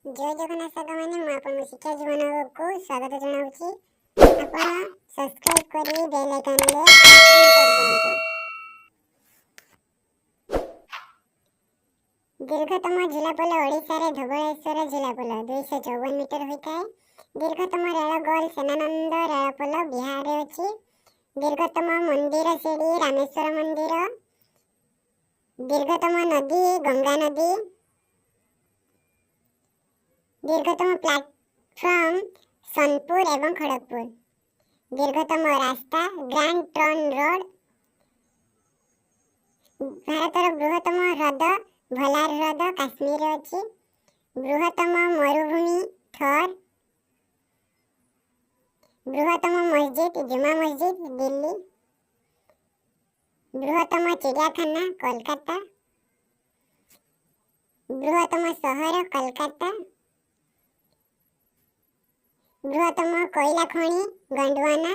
जय जगन्नाथ साथी मैं आपन शिक्षा जीवन को स्वागत जनाऊँ। आपण सब्सक्राइब करी बेल आइकन ले दीर्घतम जिलापोल ओडिशा रे धवळेश्वर जिलापोल 254 मीटर होता है। दीर्घतम रेल गोल सेनानंद रेलपोल बिहार रे अछि। दीर्घतम मंदिर सीढ़ी रामेश्वर मंदिर। दीर्घतम नदी गंगा नदी। दीर्घतम प्लेटफॉर्म सोनपुर एवं खड़गपुर। दीर्घतम रास्ता ग्रैंड ट्रंक रोड। भारतर बृहत्तम ह्रद भलार ह्रद काश्मीर अछि। बृहत्तम मरुभूमि थर। बृहत्तम मस्जिद जुमा मस्जिद दिल्ली। बृहत्तम चिड़ियाखाना कोलकाता। बृहत्तम शहर कोलकाता। बृहत्तम कोयला खनि गोंडवाना।